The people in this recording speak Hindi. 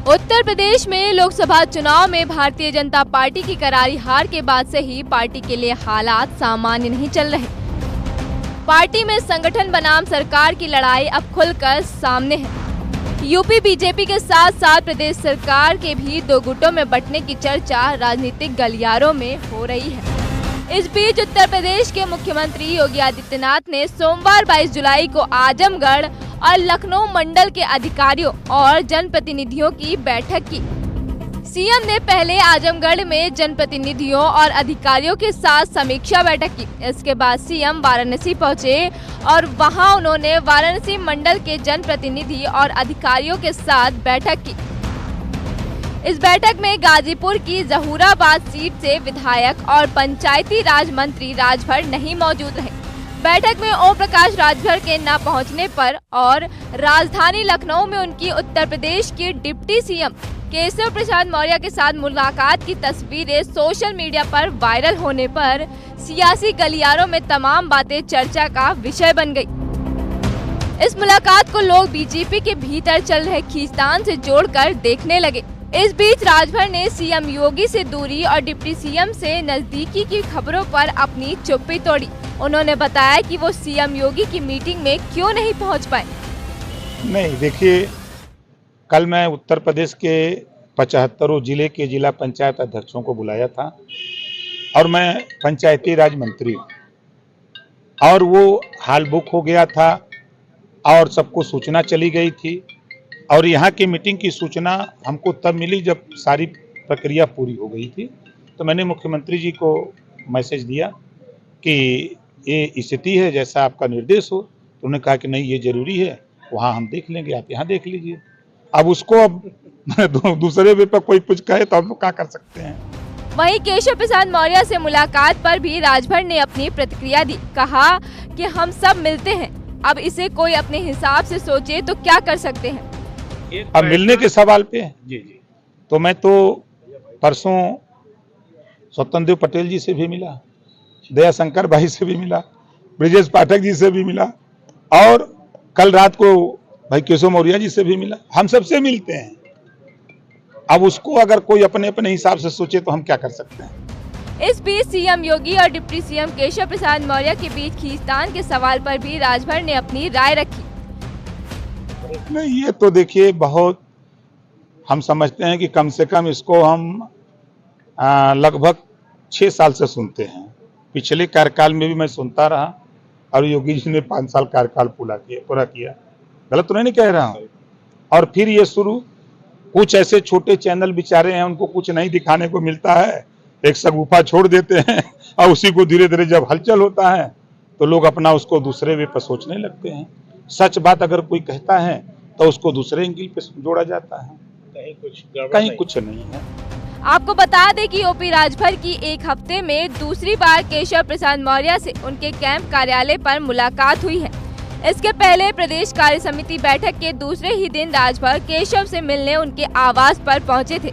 उत्तर प्रदेश में लोकसभा चुनाव में भारतीय जनता पार्टी की करारी हार के बाद से ही पार्टी के लिए हालात सामान्य नहीं चल रहे। पार्टी में संगठन बनाम सरकार की लड़ाई अब खुलकर सामने है। यूपी बीजेपी के साथ साथ प्रदेश सरकार के भी दो गुटों में बंटने की चर्चा राजनीतिक गलियारों में हो रही है। इस बीच उत्तर प्रदेश के मुख्यमंत्री योगी आदित्यनाथ ने सोमवार 22 जुलाई को आजमगढ़ और लखनऊ मंडल के अधिकारियों और जनप्रतिनिधियों की बैठक की। सीएम ने पहले आजमगढ़ में जनप्रतिनिधियों और अधिकारियों के साथ समीक्षा बैठक की। इसके बाद सीएम वाराणसी पहुंचे और वहां उन्होंने वाराणसी मंडल के जनप्रतिनिधि और अधिकारियों के साथ बैठक की। इस बैठक में गाजीपुर की जहूराबाद सीट से विधायक और पंचायती राज मंत्री राजभर नहीं मौजूद रहे। बैठक में ओम प्रकाश राजभर के न पहुंचने पर और राजधानी लखनऊ में उनकी उत्तर प्रदेश के डिप्टी सीएम केशव प्रसाद मौर्य के साथ मुलाकात की तस्वीरें सोशल मीडिया पर वायरल होने पर सियासी गलियारों में तमाम बातें चर्चा का विषय बन गई। इस मुलाकात को लोग बीजेपी के भीतर चल रहे खींचतान से जोड़कर देखने लगे। इस बीच राजभर ने सीएम योगी से दूरी और डिप्टी सीएम से नजदीकी की खबरों पर अपनी चुप्पी तोड़ी। उन्होंने बताया कि वो सीएम योगी की मीटिंग में क्यों नहीं पहुंच पाए। नहीं, देखिए, कल मैं उत्तर प्रदेश के 75 जिले के जिला पंचायत अध्यक्षों को बुलाया था और मैं पंचायती राज मंत्री हूं और वो हाल बुक हो गया था और सबको सूचना चली गई थी और यहाँ की मीटिंग की सूचना हमको तब मिली जब सारी प्रक्रिया पूरी हो गई थी। तो मैंने मुख्यमंत्री जी को मैसेज दिया कि ये स्थिति है, जैसा आपका निर्देश हो। तो उन्होंने कहा कि नहीं, ये जरूरी है, वहाँ हम देख लेंगे, आप यहाँ देख लीजिए। अब उसको अब दूसरे वे पर कोई कुछ कहे तो हम लोग क्या कर सकते हैं। वहीं केशव प्रसाद मौर्य से मुलाकात पर भी राजभर ने अपनी प्रतिक्रिया दी। कहा कि हम सब मिलते हैं, अब इसे कोई अपने हिसाब से सोचे तो क्या कर सकते हैं। अब मिलने के सवाल पे जी तो मैं तो परसों स्वतंत्र देव पटेल जी से भी मिला, दया शंकर भाई से भी मिला, ब्रिजेश पाठक जी से भी मिला और कल रात को भाई केशव मौर्य जी से भी मिला। हम सबसे मिलते हैं। अब उसको अगर कोई अपने अपने हिसाब से सोचे तो हम क्या कर सकते हैं। इस बीच सीएम योगी और डिप्टी सीएम केशव प्रसाद मौर्य के बीच खींचतान के सवाल पर भी राजभर ने अपनी राय रखी। नहीं, ये तो देखिए, बहुत हम समझते हैं कि कम से कम इसको हम लगभग 6 साल से सुनते हैं। पिछले कार्यकाल में भी मैं सुनता रहा और योगी जी ने 5 साल कार्यकाल पूरा किया। गलत तो नहीं कह रहा हूँ। और फिर ये शुरू, कुछ ऐसे छोटे चैनल बेचारे हैं, उनको कुछ नहीं दिखाने को मिलता है, एक शगुफा छोड़ देते हैं और उसी को धीरे धीरे जब हलचल होता है तो लोग अपना उसको दूसरे वे पर सोचने लगते हैं। सच बात अगर कोई कहता है तो उसको दूसरे एंगल पे जोड़ा जाता है, कहीं कुछ नहीं है। आपको बता दें कि ओपी राजभर की एक हफ्ते में दूसरी बार केशव प्रसाद मौर्य से उनके कैंप कार्यालय पर मुलाकात हुई है। इसके पहले प्रदेश कार्य समिति बैठक के दूसरे ही दिन राजभर केशव से मिलने उनके आवास पर पहुंचे थे।